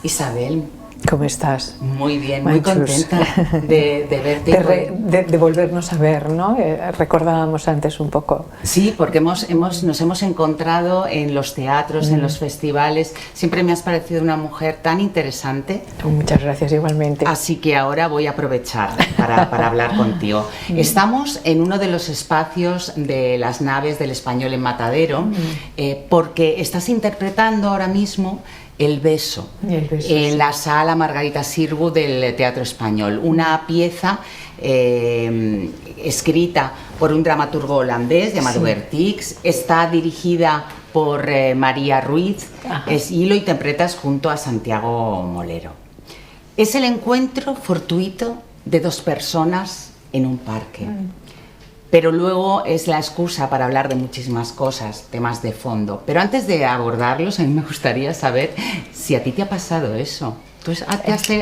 Isabel, ¿cómo estás? muy bien, muy Manchus. contenta de verte. De volvernos a ver, ¿no? Recordábamos antes un poco. Sí, porque nos hemos encontrado en los teatros, en los festivales. Siempre me has parecido una mujer tan interesante. Muchas gracias, igualmente. Así que ahora voy a aprovechar para hablar contigo. Estamos en uno de los espacios de las naves del Español en Matadero, porque estás interpretando ahora mismo El beso, en la sala Margarita Xirgu del Teatro Español, una pieza escrita por un dramaturgo holandés llamado Bert Hicks, está dirigida por María Ruiz y lo interpretas junto a Santiago Molero. Es el encuentro fortuito de dos personas en un parque. Pero luego es la excusa para hablar de muchísimas cosas, temas de fondo. Pero antes de abordarlos, a mí me gustaría saber si a ti te ha pasado eso. ¿Tú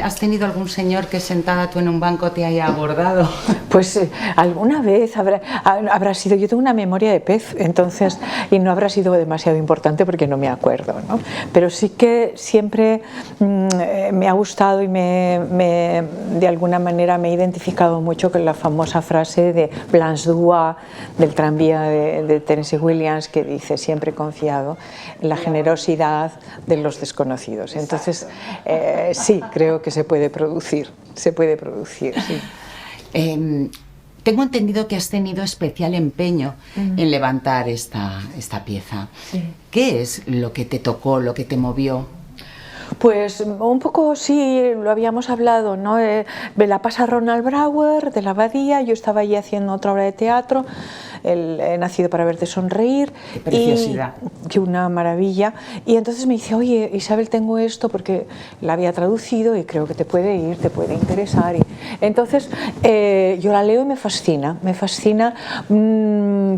has tenido algún señor que sentada tú en un banco te haya abordado? Pues alguna vez habrá sido, yo tengo una memoria de pez, entonces, y no habrá sido demasiado importante porque no me acuerdo, ¿no? Pero sí que siempre me ha gustado y de alguna manera me he identificado mucho con la famosa frase de Blanche Duas del tranvía de Tennessee Williams, que dice: siempre he confiado en la generosidad de los desconocidos. Entonces, sí, creo que se puede producir, sí. Tengo entendido que has tenido especial empeño en levantar esta pieza. Sí. ¿Qué es lo que te tocó, lo que te movió? Pues un poco sí, lo habíamos hablado, ¿no? Me la pasa Ronald Brouwer de la Abadía, yo estaba allí haciendo otra obra de teatro, He nacido para verte sonreír. ¡Qué preciosidad! Que una maravilla. Y entonces me dice: oye, Isabel, tengo esto porque la había traducido y creo que te puede interesar. Y entonces yo la leo y me fascina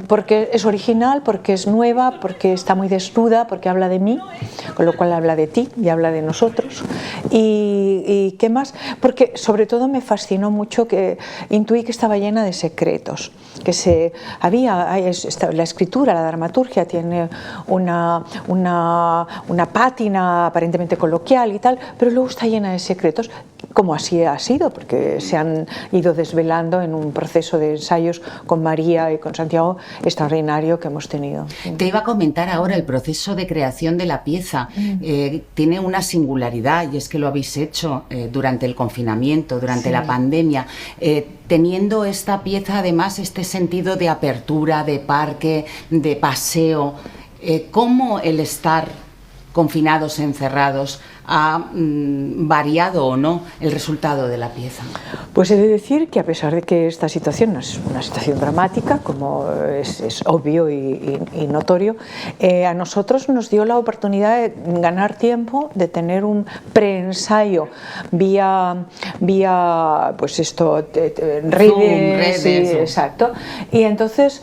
porque es original, porque es nueva, porque está muy desnuda, porque habla de mí, con lo cual habla de ti y habla de nosotros. Y ¿qué más? Porque sobre todo me fascinó mucho que intuí que estaba llena de secretos, que la escritura, la dramaturgia tiene una pátina aparentemente coloquial y tal, pero luego está llena de secretos, como así ha sido, porque se han ido desvelando en un proceso de ensayos con María y con Santiago extraordinario que hemos tenido. Te iba a comentar ahora el proceso de creación de la pieza. Tiene una singularidad, y es que lo habéis hecho durante el confinamiento, durante la pandemia, teniendo esta pieza además este sentido de apertura, de parque, de paseo. ¿Cómo el estar confinados, encerrados, ha variado o no el resultado de la pieza? Pues he de decir que, a pesar de que esta situación no es una situación dramática, como es obvio y notorio, a nosotros nos dio la oportunidad de ganar tiempo, de tener un preensayo vía pues esto, redes, exacto. Y entonces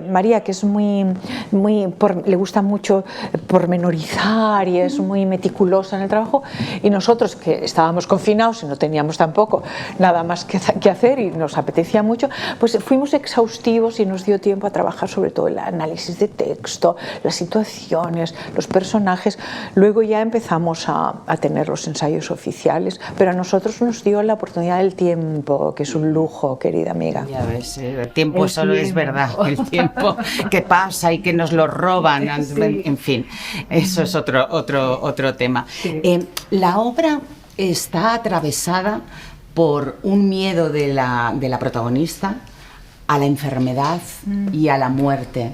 María, que es le gusta mucho pormenorizar y es muy meticulosa en el trabajo, y nosotros, que estábamos confinados y no teníamos tampoco nada más que hacer y nos apetecía mucho, pues fuimos exhaustivos y nos dio tiempo a trabajar sobre todo el análisis de texto, las situaciones, los personajes. Luego ya empezamos a tener los ensayos oficiales, pero a nosotros nos dio la oportunidad del tiempo, que es un lujo, querida amiga. Ya ves, el tiempo solo es verdad, el tiempo que pasa y que nos lo roban, en fin, eso es otro tema. La obra está atravesada por un miedo de la protagonista a la enfermedad y a la muerte.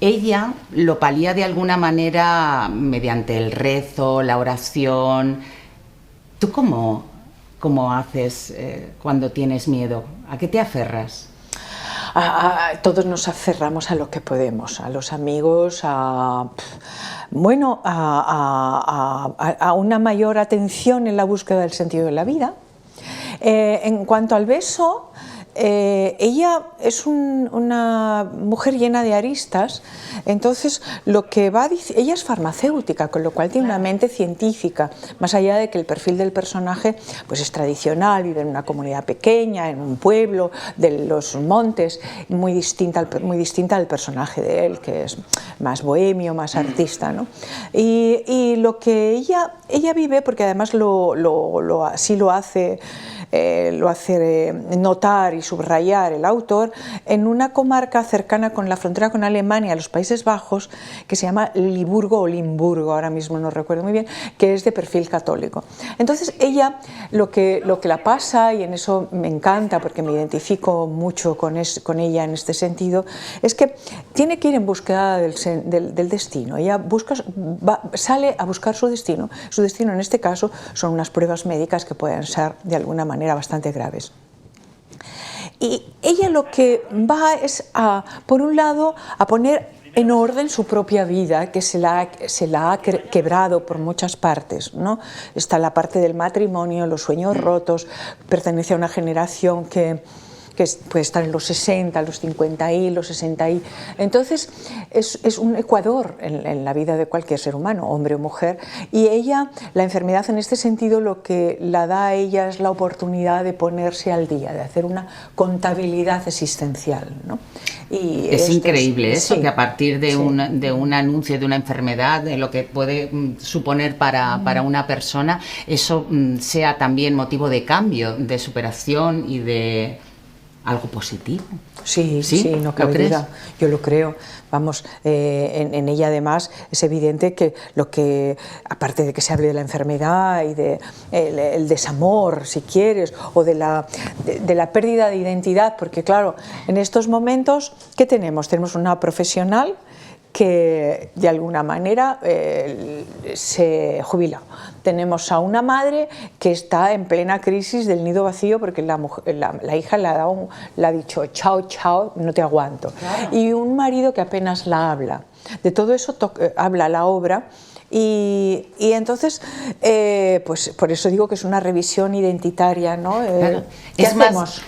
Ella lo palía de alguna manera mediante el rezo, la oración. ¿Tú cómo haces cuando tienes miedo? ¿A qué te aferras? Todos nos aferramos a lo que podemos, a los amigos, a una mayor atención en la búsqueda del sentido de la vida. En cuanto al beso, ella es una mujer llena de aristas, entonces lo que va a decir, ella es farmacéutica, con lo cual tiene una mente científica, más allá de que el perfil del personaje pues es tradicional, vive en una comunidad pequeña, en un pueblo de los montes, muy distinta al personaje de él, que es más bohemio, más artista, ¿no? Y lo que ella vive, porque además así lo hace notar y subrayar el autor, en una comarca cercana con la frontera con Alemania, los Países Bajos, que se llama Liburgo o Limburgo, ahora mismo no recuerdo muy bien, que es de perfil católico. Entonces ella, lo que la pasa, y en eso me encanta porque me identifico mucho con ella en este sentido, es que tiene que ir en búsqueda del destino. Ella sale a buscar su destino en este caso son unas pruebas médicas que pueden ser de alguna manera bastante graves. Y ella lo que va es por un lado, a poner en orden su propia vida, que se la ha quebrado por muchas partes, ¿no? Está la parte del matrimonio, los sueños rotos, pertenece a una generación que puede estar en los 60, los 50 y los 60 y. Entonces es un ecuador en la vida de cualquier ser humano, hombre o mujer, y ella, la enfermedad en este sentido lo que la da a ella es la oportunidad de ponerse al día, de hacer una contabilidad existencial, ¿no? Y es increíble eso, sí, que a partir de, sí. un anuncio de una enfermedad, de lo que puede suponer para una persona, eso sea también motivo de cambio, de superación y de algo positivo. Sí, no cabe duda. Yo lo creo. Vamos, en ella además es evidente que aparte de que se hable de la enfermedad y de el desamor, si quieres, o de la pérdida de identidad, porque claro, en estos momentos, ¿qué tenemos? Tenemos una profesional que de alguna manera se jubila. Tenemos a una madre que está en plena crisis del nido vacío porque la hija le ha dicho chao, chao, no te aguanto. Claro. Y un marido que apenas la habla. De todo eso habla la obra. Y entonces, pues por eso digo que es una revisión identitaria, ¿no? Claro.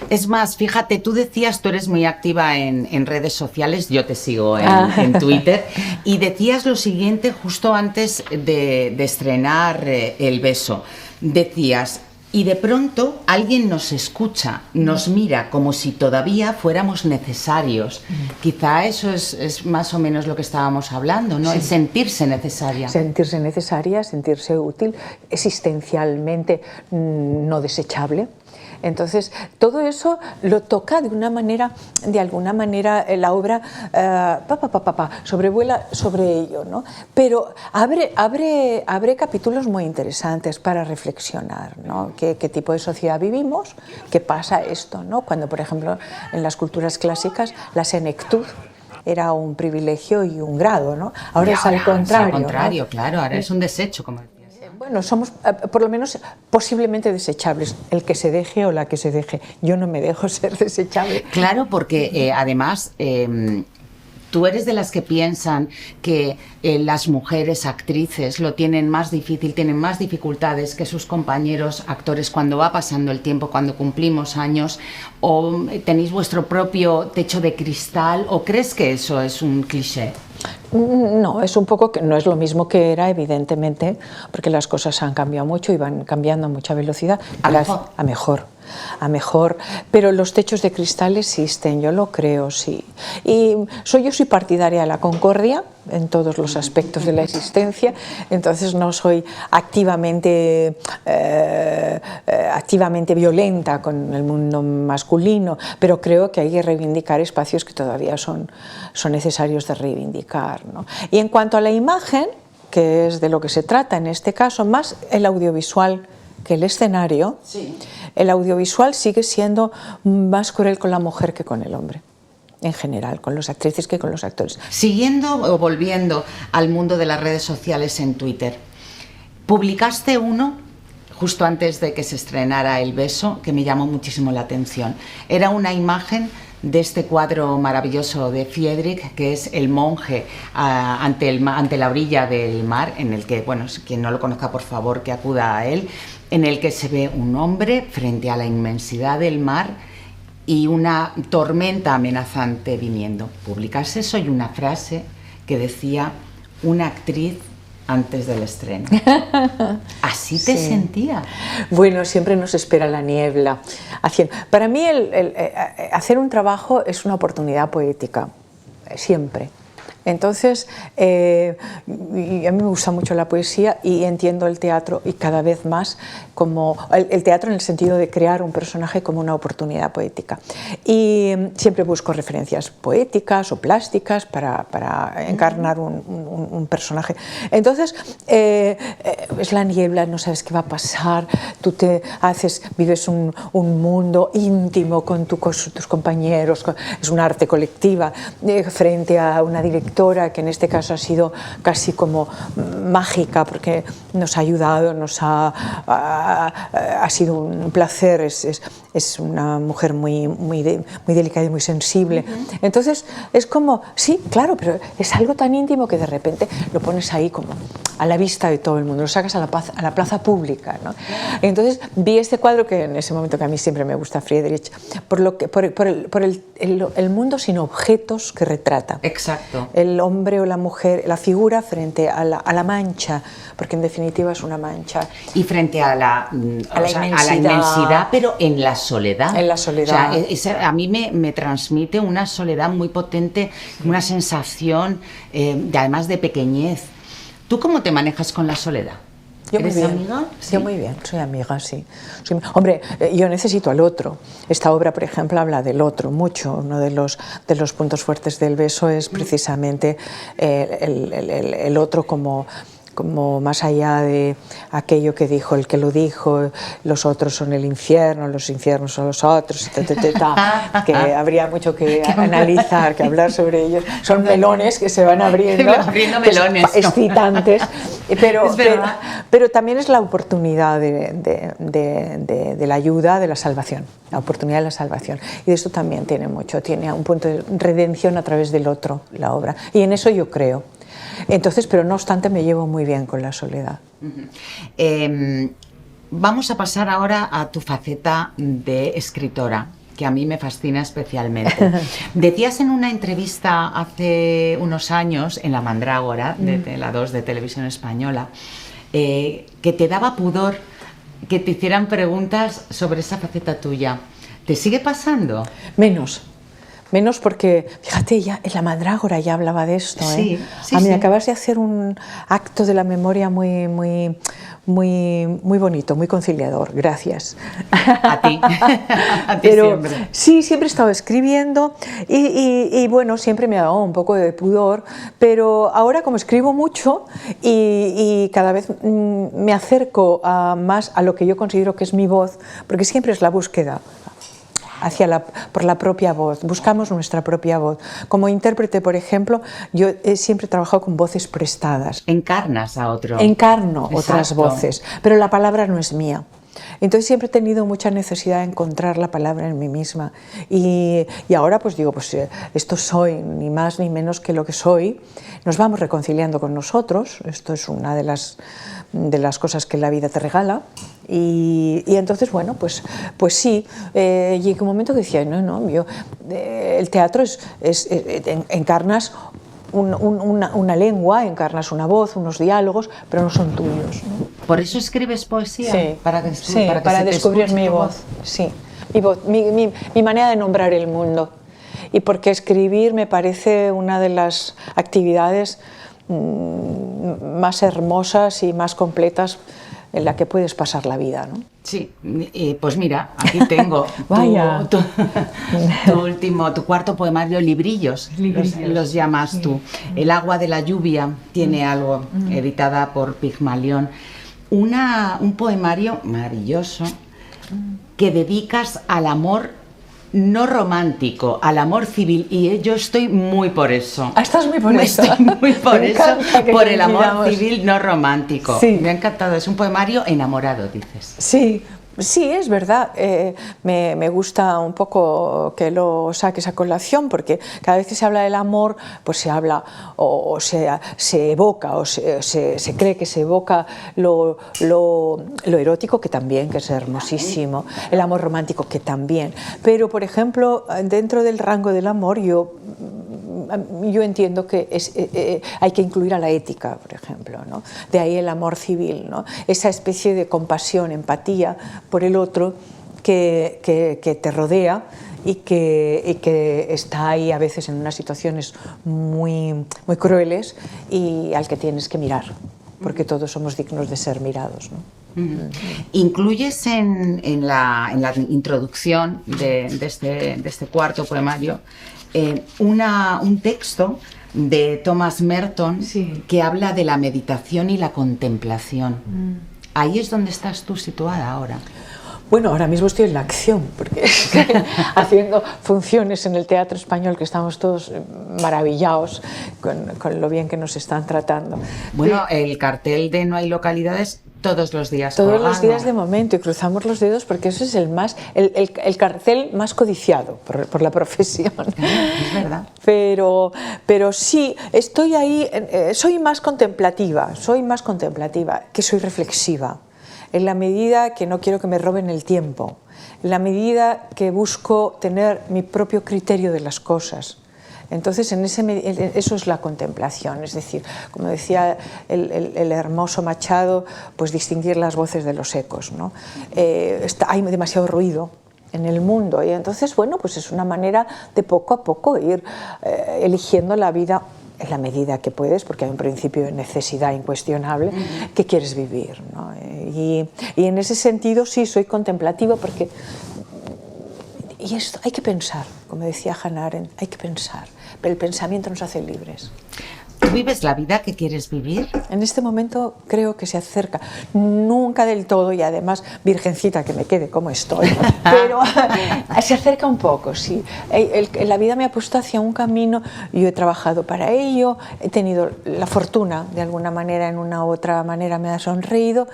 Es más, fíjate, tú eres muy activa en redes sociales, yo te sigo en Twitter, y decías lo siguiente justo antes de estrenar El beso. Decías: y de pronto alguien nos escucha, nos mira como si todavía fuéramos necesarios. Quizá eso es más o menos lo que estábamos hablando, ¿no? Sí. El sentirse necesaria. Sentirse necesaria, sentirse útil, existencialmente no desechable. Entonces, todo eso lo toca de alguna manera la obra sobrevuela sobre ello, ¿no? Pero abre capítulos muy interesantes para reflexionar, ¿no? ¿Qué tipo de sociedad vivimos? ¿Qué pasa esto, ¿no? Cuando, por ejemplo, en las culturas clásicas, la senectud era un privilegio y un grado, ¿no? Ahora es al contrario. Es al contrario, ¿no? Claro, ahora es un desecho, como decías. Bueno, somos por lo menos posiblemente desechables, el que se deje o la que se deje. Yo no me dejo ser desechable. Claro, porque además tú eres de las que piensan que las mujeres actrices lo tienen más difícil, tienen más dificultades que sus compañeros actores cuando va pasando el tiempo, cuando cumplimos años, o tenéis vuestro propio techo de cristal, o crees que eso es un cliché. No, es un poco que no es lo mismo que era, evidentemente, porque las cosas han cambiado mucho y van cambiando a mucha velocidad. A mejor, pero los techos de cristal existen, yo lo creo, sí. Y yo soy partidaria de la concordia en todos los aspectos de la existencia, entonces no soy activamente violenta con el mundo masculino, pero creo que hay que reivindicar espacios que todavía son necesarios de reivindicar, ¿no? Y en cuanto a la imagen, que es de lo que se trata en este caso, más el audiovisual que el escenario, sí. El audiovisual sigue siendo más cruel con la mujer que con el hombre, en general, con las actrices que con los actores. Siguiendo o volviendo al mundo de las redes sociales en Twitter, publicaste uno justo antes de que se estrenara El beso que me llamó muchísimo la atención. Era una imagen de este cuadro maravilloso de Friedrich, que es el monje ante la orilla del mar, en el que, bueno, quien no lo conozca, por favor, que acuda a él, en el que se ve un hombre frente a la inmensidad del mar y una tormenta amenazante viniendo. Publicaste eso y una frase que decía: una actriz antes del estreno. ¿Así te sentías? Bueno, siempre nos espera la niebla. Para mí hacer un trabajo es una oportunidad poética, siempre. Entonces, y a mí me gusta mucho la poesía y entiendo el teatro, y cada vez más como el teatro en el sentido de crear un personaje como una oportunidad poética. Y siempre busco referencias poéticas o plásticas para encarnar un personaje. Entonces, es la niebla, no sabes qué va a pasar, tú vives un mundo íntimo con tus compañeros, es un arte colectiva, frente a una directora que en este caso ha sido casi como mágica, porque nos ha ayudado, ha sido un placer, es una mujer muy delicada y muy sensible. Entonces es como, sí, claro, pero es algo tan íntimo que de repente lo pones ahí como a la vista de todo el mundo, lo sacas a la plaza pública, ¿no? Entonces vi este cuadro que en ese momento, que a mí siempre me gusta Friedrich, por el mundo sin objetos que retrata. Exacto. El hombre o la mujer, la figura frente a la mancha, porque en definitiva es una mancha. Y frente a la inmensidad, pero en la soledad. En la soledad. O sea, a mí me transmite una soledad muy potente, una sensación además de pequeñez. ¿Tú cómo te manejas con la soledad? ¿Eres amiga? Sí. Yo muy bien, soy amiga, sí. Hombre, yo necesito al otro. Esta obra, por ejemplo, habla del otro mucho. Uno de los puntos fuertes del beso es precisamente el otro como más allá de aquello que dijo el que lo dijo, los otros son el infierno, los infiernos son los otros, que habría mucho que analizar, que hablar sobre ellos. Son melones que se van abriendo, melones, excitantes, pero también es la oportunidad de la ayuda, de la salvación, la oportunidad de la salvación. Y de esto también tiene un punto de redención a través del otro, la obra. Y en eso yo creo. Entonces, pero no obstante, me llevo muy bien con la soledad. Vamos a pasar ahora a tu faceta de escritora, que a mí me fascina especialmente. Decías en una entrevista hace unos años, en La Mandrágora, de la 2 de Televisión Española, que te daba pudor que te hicieran preguntas sobre esa faceta tuya. ¿Te sigue pasando? Menos porque, fíjate, ya en La Mandrágora ya hablaba de esto. Sí, me acabas de hacer un acto de la memoria muy bonito, muy conciliador. Gracias. A ti. A ti pero, siempre. Sí, siempre he estado escribiendo y bueno, siempre me ha dado un poco de pudor, pero ahora como escribo mucho y cada vez me acerco más a lo que yo considero que es mi voz, porque siempre es la búsqueda por la propia voz, buscamos nuestra propia voz. Como intérprete, por ejemplo, yo siempre he trabajado con voces prestadas. Encarnas a otro. Encarno Exacto. Otras voces, pero la palabra no es mía. Entonces siempre he tenido mucha necesidad de encontrar la palabra en mí misma y ahora pues digo, pues esto soy, ni más ni menos que lo que soy. Nos vamos reconciliando con nosotros, esto es una de las cosas que la vida te regala y entonces bueno, pues sí, llegó un momento que decía, el teatro encarnas una lengua, encarnas una voz, unos diálogos, pero no son tuyos, ¿no? ¿Por eso escribes poesía? Sí, para descubrir mi voz. Sí, mi manera de nombrar el mundo. Y porque escribir me parece una de las actividades más hermosas y más completas en la que puedes pasar la vida, ¿no? Sí, pues mira, aquí tengo tu cuarto poemario, Librillos. Los llamas tú. El agua de la lluvia tiene algo, editada por Pigmalión. Un poemario maravilloso que dedicas al amor no romántico, al amor civil, y yo estoy muy por eso. ¿Estás muy por eso? Estoy muy por eso, por el amor civil no romántico. Sí. Me ha encantado, es un poemario enamorado, dices. Sí, Sí, es verdad, me gusta un poco que lo saques a colación, porque cada vez que se habla del amor, pues se habla o se evoca o se cree que se evoca lo erótico, que también, que es hermosísimo, el amor romántico, que también, pero por ejemplo, dentro del rango del amor yo entiendo que hay que incluir a la ética, por ejemplo, ¿no? De ahí el amor civil, ¿no? Esa especie de compasión, empatía por el otro que te rodea y que está ahí a veces en unas situaciones muy, muy crueles y al que tienes que mirar, porque todos somos dignos de ser mirados, ¿no? Incluyes en la introducción de este cuarto poemario un texto de Thomas Merton, sí, que habla de la meditación y la contemplación. Ahí es donde estás tú situada ahora. Bueno, ahora mismo estoy en la acción, porque haciendo funciones en el Teatro Español, que estamos todos maravillados con lo bien que nos están tratando. Bueno, el cartel de No hay localidades todos los días. Todos los días de momento, y cruzamos los dedos porque ese es el cartel más codiciado por la profesión. Es verdad. Pero sí, estoy ahí, soy más contemplativa, que soy reflexiva. En la medida que no quiero que me roben el tiempo, en la medida que busco tener mi propio criterio de las cosas. Entonces, eso es la contemplación, es decir, como decía el hermoso Machado, pues distinguir las voces de los ecos, ¿no? Hay demasiado ruido en el mundo y entonces, bueno, pues es una manera de poco a poco ir eligiendo la vida en la medida que puedes, porque hay un principio de necesidad incuestionable que quieres vivir, ¿no? Y en ese sentido sí soy contemplativa porque y esto hay que pensar, como decía Hannah Arendt, hay que pensar, pero el pensamiento nos hace libres. ¿Tú vives la vida que quieres vivir? En este momento creo que se acerca, nunca del todo y además virgencita que me quede como estoy, pero se acerca un poco, sí. La vida me ha puesto hacia un camino, yo he trabajado para ello, he tenido la fortuna de alguna manera, en una u otra manera me ha sonreído,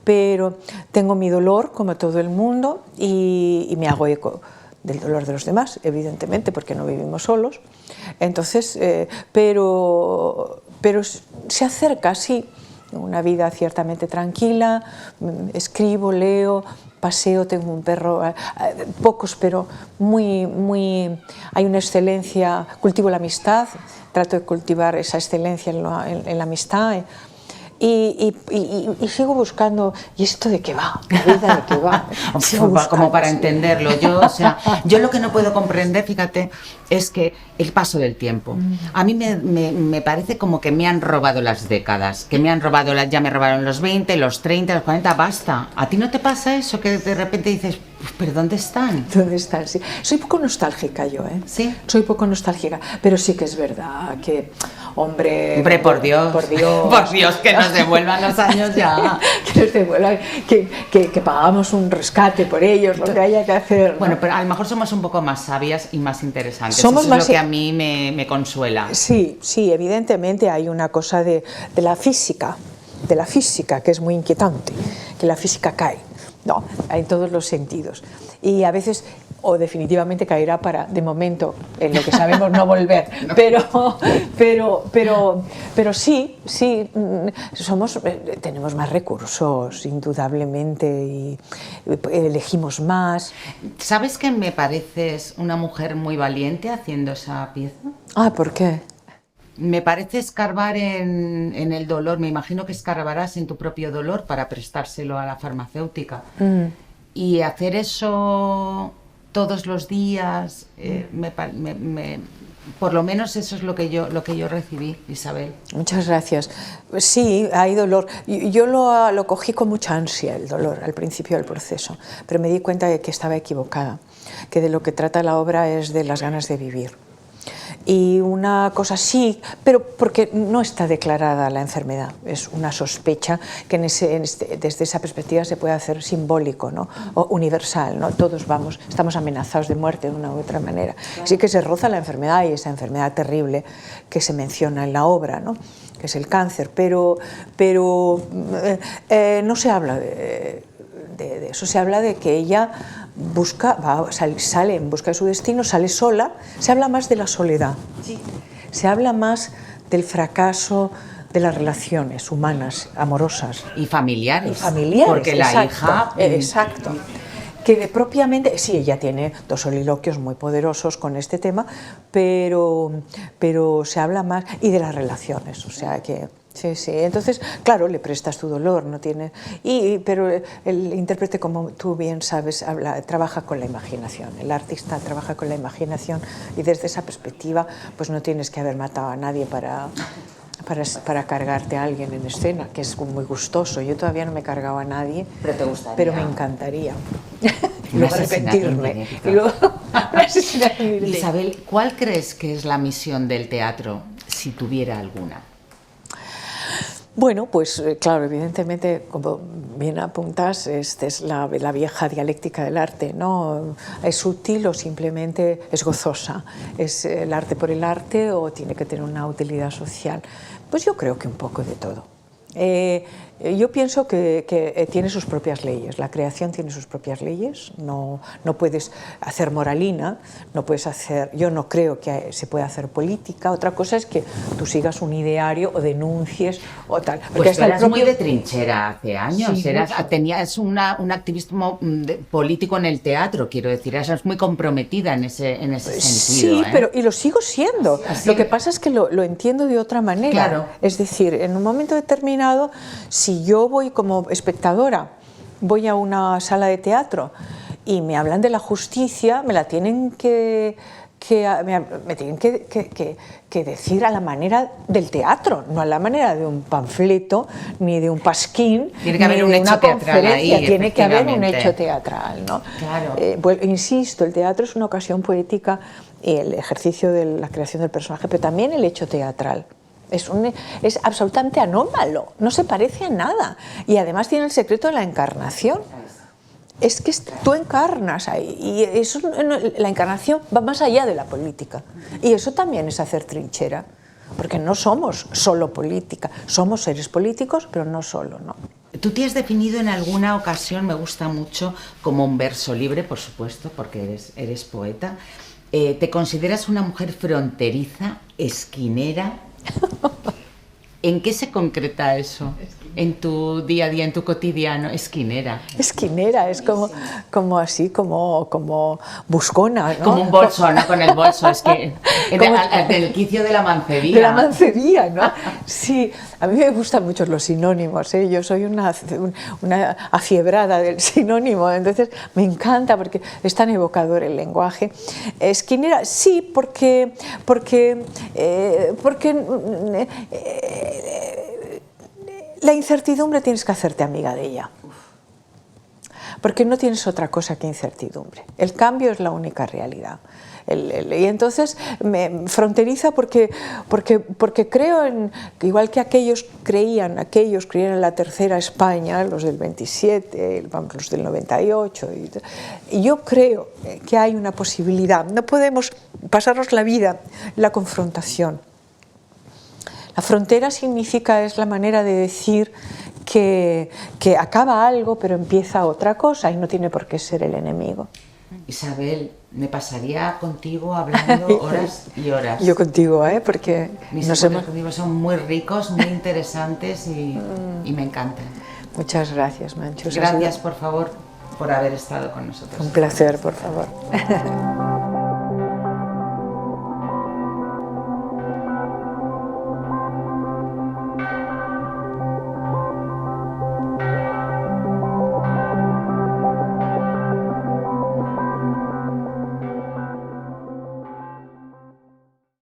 pero tengo mi dolor como todo el mundo y me hago eco del dolor de los demás, evidentemente, porque no vivimos solos. Entonces, pero se acerca, sí, una vida ciertamente tranquila, escribo, leo, paseo, tengo un perro, pocos, pero muy, hay una excelencia, cultivo la amistad, trato de cultivar esa excelencia en la amistad. Y sigo buscando, ¿y esto de qué va? ¿La vida de qué va? Como para entenderlo. Yo lo que no puedo comprender, fíjate, es que el paso del tiempo. A mí me parece como que me han robado las décadas, que me han robado, ya me robaron los 20, los 30, los 40, basta. ¿A ti no te pasa eso, que de repente dices, pero ¿dónde están? ¿Dónde están? Sí. Soy poco nostálgica yo, ¿eh? ¿Sí? Soy poco nostálgica, pero sí que es verdad que, hombre, por Dios, por Dios, que nos devuelvan los años ya. Que nos devuelvan, que pagamos un rescate por ellos, lo que haya que hacer, ¿no? Bueno, pero a lo mejor somos un poco más sabias y más interesantes. Somos eso es lo que a mí me consuela. Sí, evidentemente hay una cosa de la física, que es muy inquietante, que la física cae, no, en todos los sentidos. Y a veces, o definitivamente caerá para, de momento, en lo que sabemos, no volver. No. Pero sí, tenemos más recursos, indudablemente, y elegimos más. ¿Sabes que me pareces una mujer muy valiente haciendo esa pieza? Ah, ¿por qué? Me parece escarbar en el dolor. Me imagino que escarbarás en tu propio dolor para prestárselo a la farmacéutica. Y hacer eso todos los días, por lo menos eso es lo que yo recibí, Isabel. Muchas gracias. Sí, hay dolor. Yo lo cogí con mucha ansia, el dolor, al principio del proceso, pero me di cuenta de que estaba equivocada, que de lo que trata la obra es de las ganas de vivir. Y una cosa sí, pero porque no está declarada la enfermedad, es una sospecha que desde esa perspectiva se puede hacer simbólico, ¿no? O universal, ¿no? Todos estamos amenazados de muerte de una u otra manera. Sí que se roza la enfermedad y esa enfermedad terrible que se menciona en la obra, ¿no? Que es el cáncer, pero no se habla de de eso. Se habla de que ella sale en busca de su destino, sale sola. Se habla más de la soledad. Sí. Se habla más del fracaso de las relaciones humanas, amorosas. Y familiares. Porque la hija... Exacto. Que propiamente, sí, ella tiene 2 soliloquios muy poderosos con este tema, pero se habla más, y de las relaciones, o sea que... Sí, sí, entonces, claro, le prestas tu dolor, no tiene... pero el intérprete, como tú bien sabes, trabaja con la imaginación, el artista trabaja con la imaginación, y desde esa perspectiva, pues no tienes que haber matado a nadie para cargarte a alguien en escena, que es muy gustoso. Yo todavía no me he cargado a nadie, pero te gustaría. Pero me encantaría. Y luego arrepentirme. Y luego Isabel, ¿cuál crees que es la misión del teatro, si tuviera alguna? Bueno, pues claro, evidentemente, como bien apuntas, es la vieja dialéctica del arte, ¿no? ¿Es útil o simplemente es gozosa? ¿Es el arte por el arte o tiene que tener una utilidad social? Pues yo creo que un poco de todo. Yo pienso que tiene sus propias leyes, la creación tiene sus propias leyes, no puedes hacer moralina, yo no creo que se pueda hacer política. Otra cosa es que tú sigas un ideario o denuncies o tal. Pues tú eras muy de trinchera hace años, sí, tenías un activismo político en el teatro, quiero decir, eras muy comprometida en ese sentido. Sí, pero y lo sigo siendo. ¿Así? Lo que pasa es que lo entiendo de otra manera. Claro. Es decir, en un momento determinado, si yo voy como espectadora, voy a una sala de teatro y me hablan de la justicia, me la tienen que decir a la manera del teatro, no a la manera de un panfleto ni de un pasquín. Tiene que haber un hecho teatral ahí. Tiene que haber un hecho teatral, ¿no? Claro. Insisto, el teatro es una ocasión poética, el ejercicio de la creación del personaje, pero también el hecho teatral. Es absolutamente anómalo, no se parece a nada, y además tiene el secreto de la encarnación. Es que tú encarnas ahí, y eso, la encarnación va más allá de la política, y eso también es hacer trinchera, porque no somos solo política, somos seres políticos, pero no solo, ¿no? Tú te has definido en alguna ocasión, me gusta mucho, como un verso libre, por supuesto, porque eres poeta. ¿Te consideras una mujer fronteriza, esquinera? ¿En qué se concreta eso? En tu día a día, en tu cotidiano, esquinera. Esquinera, es como así, como buscona, ¿no? Como un bolso, ¿no? Con el bolso, es que del quicio de la mancebía. De la mancebía, ¿no? Sí, a mí me gustan mucho los sinónimos, ¿eh? Yo soy una afiebrada del sinónimo, entonces me encanta porque es tan evocador el lenguaje. Esquinera, sí, porque la incertidumbre tienes que hacerte amiga de ella, porque no tienes otra cosa que incertidumbre. El cambio es la única realidad. Y entonces me fronteriza porque creo igual que aquellos creían en la tercera España, los del 27, los del 98, y yo creo que hay una posibilidad. No podemos pasarnos la vida en la confrontación. La frontera es la manera de decir que acaba algo pero empieza otra cosa y no tiene por qué ser el enemigo. Isabel, me pasaría contigo hablando horas y horas. Yo contigo, porque mis encuentros contigo son muy ricos, muy interesantes y me encantan. Muchas gracias, Manchus. Gracias, por favor, por haber estado con nosotros. Un placer, por favor.